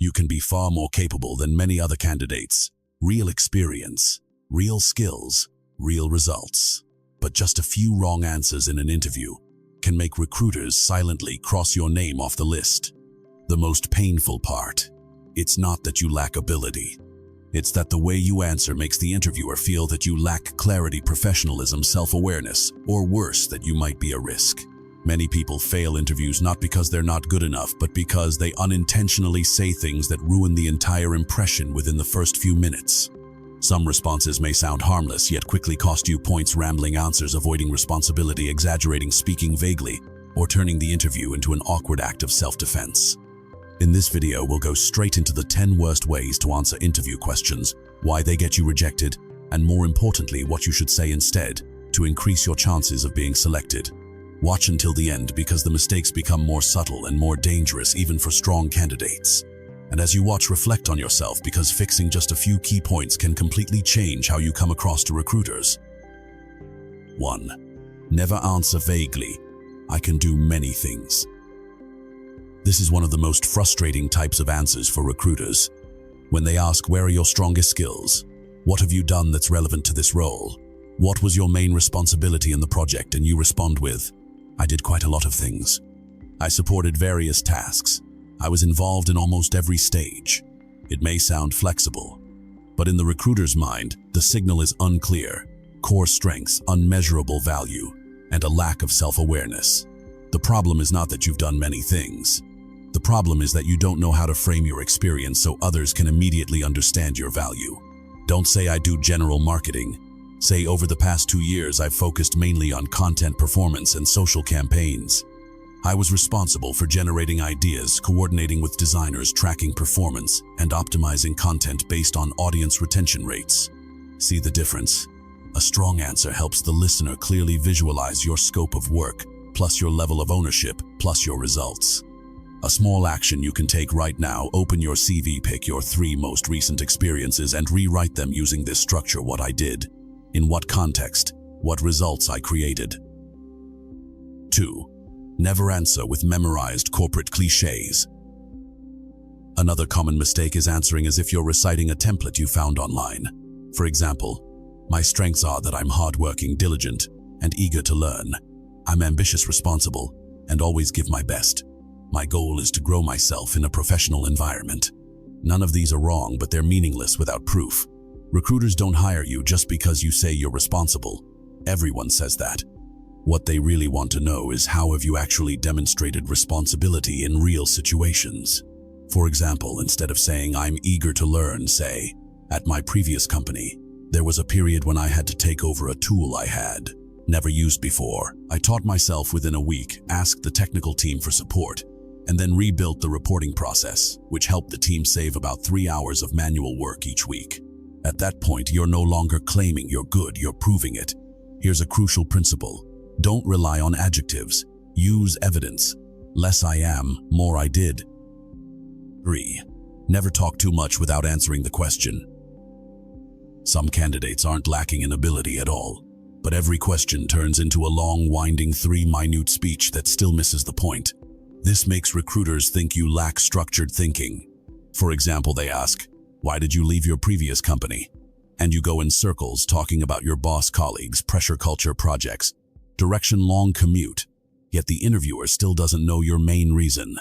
You can be far more capable than many other candidates. Real experience, real skills, real results. But just a few wrong answers in an interview can make recruiters silently cross your name off the list. The most painful part, it's not that you lack ability. It's that the way you answer makes the interviewer feel that you lack clarity, professionalism, self-awareness, or worse, that you might be a risk. Many people fail interviews not because they're not good enough, but because they unintentionally say things that ruin the entire impression within the first few minutes. Some responses may sound harmless, yet quickly cost you points: rambling answers, avoiding responsibility, exaggerating, speaking vaguely, or turning the interview into an awkward act of self-defense. In this video, we'll go straight into the 10 worst ways to answer interview questions, why they get you rejected, and more importantly, what you should say instead to increase your chances of being selected. Watch until the end because the mistakes become more subtle and more dangerous even for strong candidates. And as you watch, reflect on yourself, because fixing just a few key points can completely change how you come across to recruiters. 1. Never answer vaguely. I can do many things. This is one of the most frustrating types of answers for recruiters. When they ask, where are your strongest skills? What have you done that's relevant to this role? What was your main responsibility in the project? And you respond with, I did quite a lot of things. I supported various tasks. I was involved in almost every stage. It may sound flexible, but in the recruiter's mind, the signal is unclear, core strengths, unmeasurable value, and a lack of self-awareness. The problem is not that you've done many things. The problem is that you don't know how to frame your experience so others can immediately understand your value. Don't say, I do general marketing. Say, over the past 2 years, I've focused mainly on content performance and social campaigns. I was responsible for generating ideas, coordinating with designers, tracking performance, and optimizing content based on audience retention rates. See the difference? A strong answer helps the listener clearly visualize your scope of work, plus your level of ownership, plus your results. A small action you can take right now: open your CV, pick your 3 most recent experiences, and rewrite them using this structure: what I did, in what context, what results I created. 2. Never answer with memorized corporate cliches. Another common mistake is answering as if you're reciting a template you found online. For example, my strengths are that I'm hardworking, diligent, and eager to learn. I'm ambitious, responsible, and always give my best. My goal is to grow myself in a professional environment. None of these are wrong, but they're meaningless without proof. Recruiters don't hire you just because you say you're responsible. Everyone says that. What they really want to know is, how have you actually demonstrated responsibility in real situations? For example, instead of saying, I'm eager to learn, say, at my previous company, there was a period when I had to take over a tool I had never used before. I taught myself within a week, asked the technical team for support, and then rebuilt the reporting process, which helped the team save about 3 hours of manual work each week. At that point, you're no longer claiming you're good, you're proving it. Here's a crucial principle. Don't rely on adjectives. Use evidence. Less I am, more I did. 3. Never talk too much without answering the question. Some candidates aren't lacking in ability at all, but every question turns into a long, winding 3-minute speech that still misses the point. This makes recruiters think you lack structured thinking. For example, they ask, why did you leave your previous company? And you go in circles talking about your boss, colleagues, pressure culture, projects, direction, long commute, yet the interviewer still doesn't know your main reason.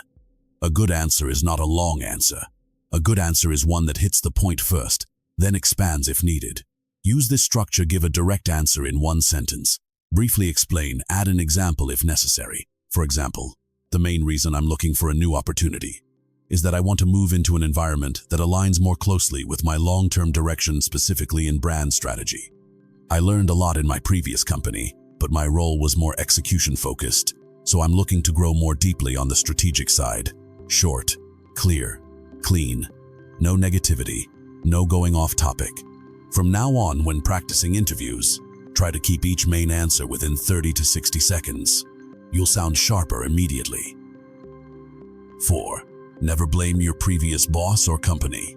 A good answer is not a long answer. A good answer is one that hits the point first, then expands if needed. Use this structure: give a direct answer in 1 sentence. Briefly explain, add an example if necessary. For example, the main reason I'm looking for a new opportunity is that I want to move into an environment that aligns more closely with my long-term direction, specifically in brand strategy. I learned a lot in my previous company, but my role was more execution-focused, so I'm looking to grow more deeply on the strategic side. Short, clear, clean, no negativity, no going off topic. From now on, when practicing interviews, try to keep each main answer within 30 to 60 seconds. You'll sound sharper immediately. 4. Never blame your previous boss or company.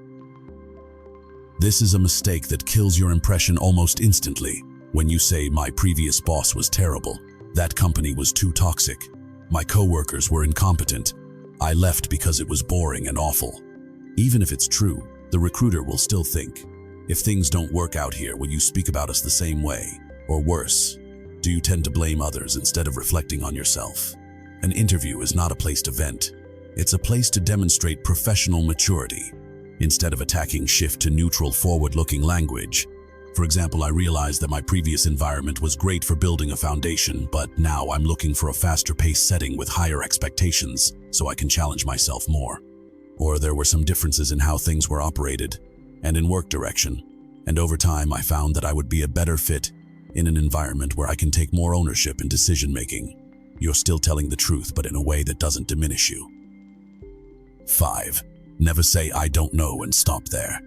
This is a mistake that kills your impression almost instantly. When you say, my previous boss was terrible, that company was too toxic, my coworkers were incompetent, I left because it was boring and awful. Even if it's true, the recruiter will still think, if things don't work out here, will you speak about us the same way? Or worse, do you tend to blame others instead of reflecting on yourself? An interview is not a place to vent. It's a place to demonstrate professional maturity. Instead of attacking, shift to neutral, forward-looking language. For example, I realized that my previous environment was great for building a foundation, but now I'm looking for a faster-paced setting with higher expectations so I can challenge myself more. Or there were some differences in how things were operated and in work direction, and over time I found that I would be a better fit in an environment where I can take more ownership in decision-making. You're still telling the truth, but in a way that doesn't diminish you. 5. Never say I don't know and stop there.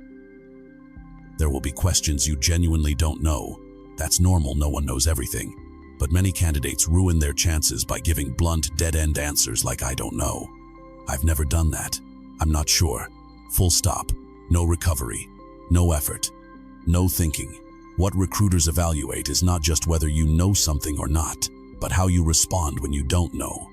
There will be questions you genuinely don't know. That's normal, no one knows everything. But many candidates ruin their chances by giving blunt, dead-end answers like I don't know. I've never done that. I'm not sure. Full stop. No recovery. No effort. No thinking. What recruiters evaluate is not just whether you know something or not, but how you respond when you don't know.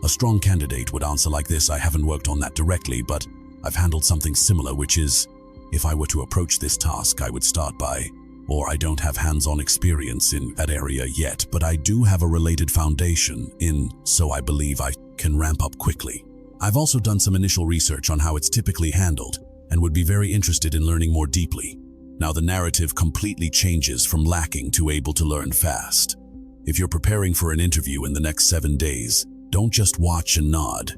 A strong candidate would answer like this: I haven't worked on that directly, but I've handled something similar, which is, if I were to approach this task, I would start by, or I don't have hands-on experience in that area yet, but I do have a related foundation in, so I believe I can ramp up quickly. I've also done some initial research on how it's typically handled and would be very interested in learning more deeply. Now the narrative completely changes from lacking to able to learn fast. If you're preparing for an interview in the next 7 days, don't just watch and nod.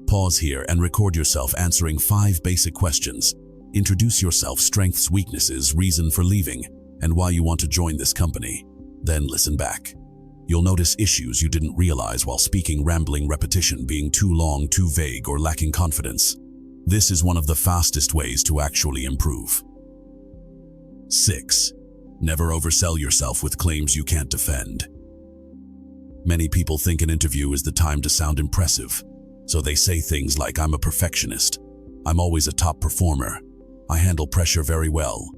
Pause here and record yourself answering 5 basic questions. Introduce yourself, strengths, weaknesses, reason for leaving, and why you want to join this company. Then listen back. You'll notice issues you didn't realize while speaking: rambling, repetition, being too long, too vague, or lacking confidence. This is one of the fastest ways to actually improve. 6. Never oversell yourself with claims you can't defend. Many people think an interview is the time to sound impressive, so they say things like, I'm a perfectionist, I'm always a top performer, I handle pressure very well,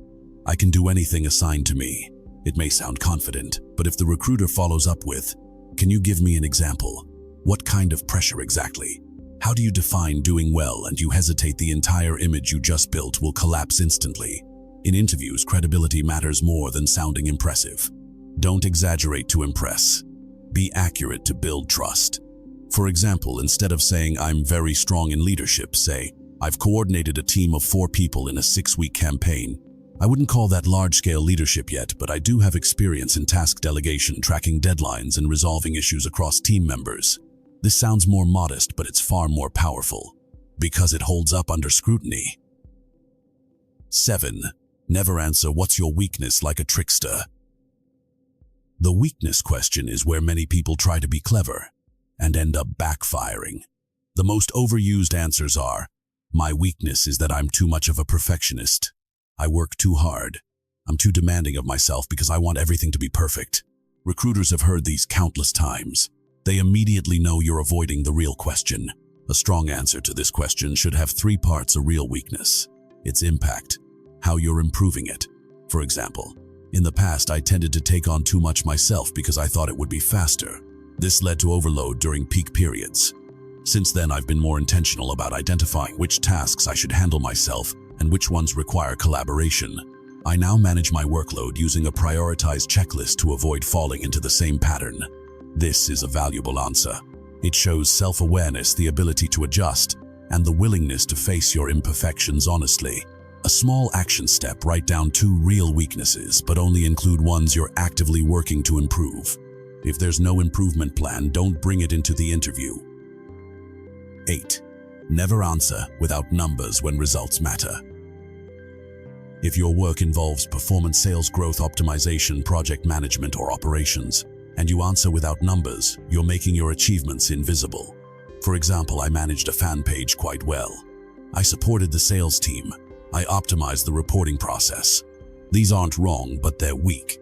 I can do anything assigned to me. It may sound confident, but if the recruiter follows up with, can you give me an example? What kind of pressure exactly? How do you define doing well? And you hesitate, the entire image you just built will collapse instantly. In interviews, credibility matters more than sounding impressive. Don't exaggerate to impress. Be accurate to build trust. For example, instead of saying, I'm very strong in leadership, say, I've coordinated a team of 4 people in a 6-week campaign. I wouldn't call that large-scale leadership yet, but I do have experience in task delegation, tracking deadlines, and resolving issues across team members. This sounds more modest, but it's far more powerful, because it holds up under scrutiny. 7. Never answer what's your weakness like a trickster. The weakness question is where many people try to be clever and end up backfiring. The most overused answers are, my weakness is that I'm too much of a perfectionist. I work too hard. I'm too demanding of myself because I want everything to be perfect. Recruiters have heard these countless times. They immediately know you're avoiding the real question. A strong answer to this question should have 3 parts: a real weakness, its impact, how you're improving it. For example, in the past I tended to take on too much myself because I thought it would be faster. This led to overload during peak periods. Since then, I've been more intentional about identifying which tasks I should handle myself and which ones require collaboration. I now manage my workload using a prioritized checklist to avoid falling into the same pattern. This is a valuable answer. It shows self-awareness, the ability to adjust, and the willingness to face your imperfections honestly. A small action step: write down 2 real weaknesses, but only include ones you're actively working to improve. If there's no improvement plan, don't bring it into the interview. 8. Never answer without numbers when results matter. If your work involves performance, sales, growth, optimization, project management, or operations, and you answer without numbers, you're making your achievements invisible. For example, I managed a fan page quite well. I supported the sales team. I optimized the reporting process. These aren't wrong, but they're weak.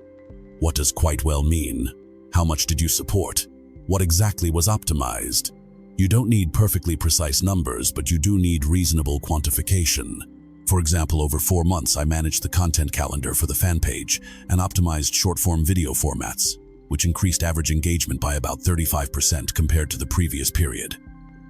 What does quite well mean? How much did you support? What exactly was optimized? You don't need perfectly precise numbers, but you do need reasonable quantification. For example, over 4 months, I managed the content calendar for the fan page and optimized short-form video formats, which increased average engagement by about 35% compared to the previous period.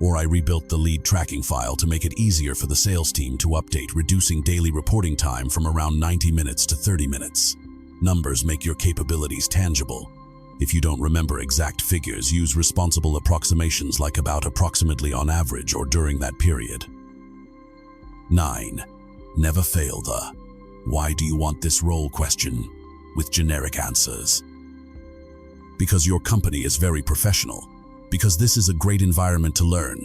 or I rebuilt the lead tracking file to make it easier for the sales team to update, reducing daily reporting time from around 90 minutes to 30 minutes. Numbers make your capabilities tangible. If you don't remember exact figures, use responsible approximations like about, approximately, on average, or during that period. 9. Never fail the "why do you want this role?" question with generic answers. Because your company is very professional. Because this is a great environment to learn.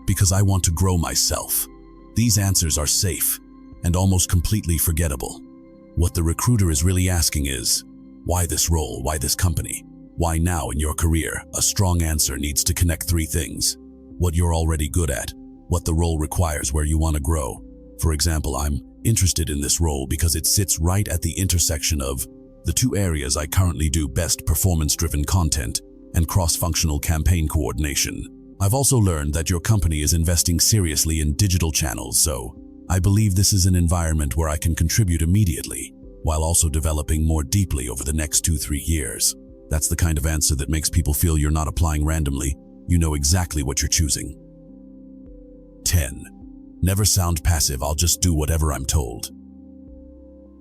Because I want to grow myself. These answers are safe and almost completely forgettable. What the recruiter is really asking is, why this role? Why this company? Why now in your career? A strong answer needs to connect three things: what you're already good at, what the role requires, where you want to grow. For example, I'm interested in this role because it sits right at the intersection of the two areas I currently do best: performance-driven content and cross-functional campaign coordination. I've also learned that your company is investing seriously in digital channels, so I believe this is an environment where I can contribute immediately, while also developing more deeply over the next 2-3 years. That's the kind of answer that makes people feel you're not applying randomly. You know exactly what you're choosing. 10. Never sound passive. I'll just do whatever I'm told.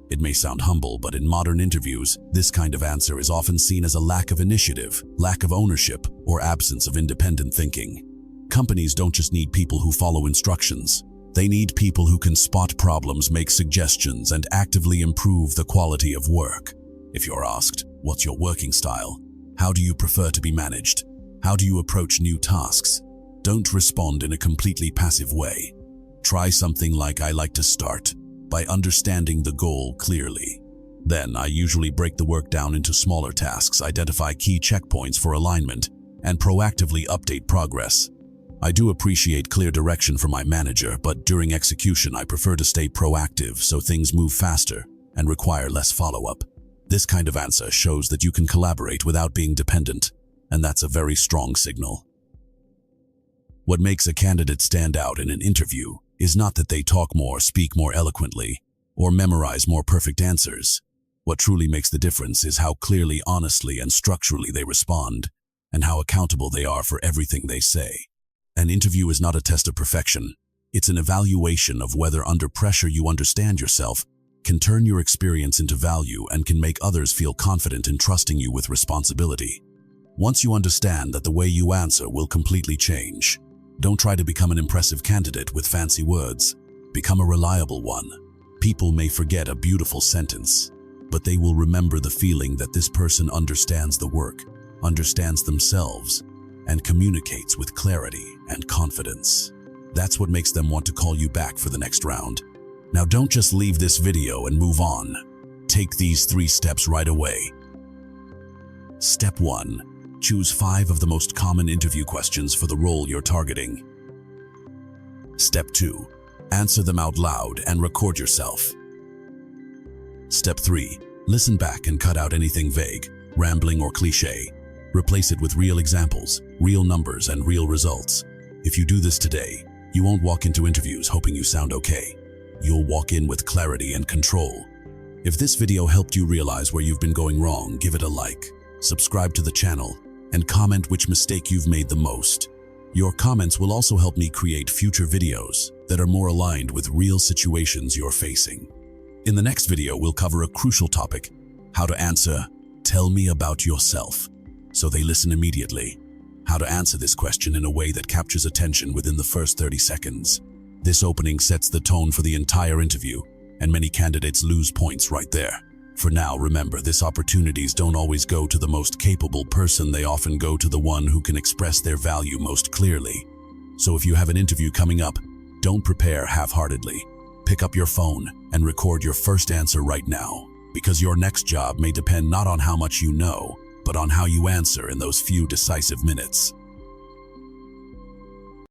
It may sound humble, but in modern interviews, this kind of answer is often seen as a lack of initiative, lack of ownership, or absence of independent thinking. Companies don't just need people who follow instructions. They need people who can spot problems, make suggestions, and actively improve the quality of work. If you're asked, what's your working style? How do you prefer to be managed? How do you approach new tasks? Don't respond in a completely passive way. Try something like, I like to start by understanding the goal clearly. Then I usually break the work down into smaller tasks, identify key checkpoints for alignment, and proactively update progress. I do appreciate clear direction from my manager, but during execution I prefer to stay proactive so things move faster and require less follow-up. This kind of answer shows that you can collaborate without being dependent, and that's a very strong signal. What makes a candidate stand out in an interview is not that they talk more, speak more eloquently, or memorize more perfect answers. What truly makes the difference is how clearly, honestly, and structurally they respond, and how accountable they are for everything they say. An interview is not a test of perfection. It's an evaluation of whether under pressure you understand yourself, can turn your experience into value, and can make others feel confident in trusting you with responsibility. Once you understand that the way you answer will completely change, don't try to become an impressive candidate with fancy words. Become a reliable one. People may forget a beautiful sentence, but they will remember the feeling that this person understands the work, understands themselves, and communicates with clarity and confidence. That's what makes them want to call you back for the next round. Now don't just leave this video and move on. Take these 3 steps right away. Step 1. Choose 5 of the most common interview questions for the role you're targeting. Step 2. Answer them out loud and record yourself. Step 3. Listen back and cut out anything vague, rambling, or cliché. Replace it with real examples, real numbers, and real results. If you do this today, you won't walk into interviews hoping you sound okay. You'll walk in with clarity and control. If this video helped you realize where you've been going wrong, give it a like, subscribe to the channel, and comment which mistake you've made the most. Your comments will also help me create future videos that are more aligned with real situations you're facing. In the next video, we'll cover a crucial topic: how to answer, "Tell me about yourself," so they listen immediately. How to answer this question in a way that captures attention within the first 30 seconds. This opening sets the tone for the entire interview, and many candidates lose points right there. For now, remember, these opportunities don't always go to the most capable person. They often go to the one who can express their value most clearly. So if you have an interview coming up, don't prepare half-heartedly. Pick up your phone and record your first answer right now, because your next job may depend not on how much you know, but on how you answer in those few decisive minutes.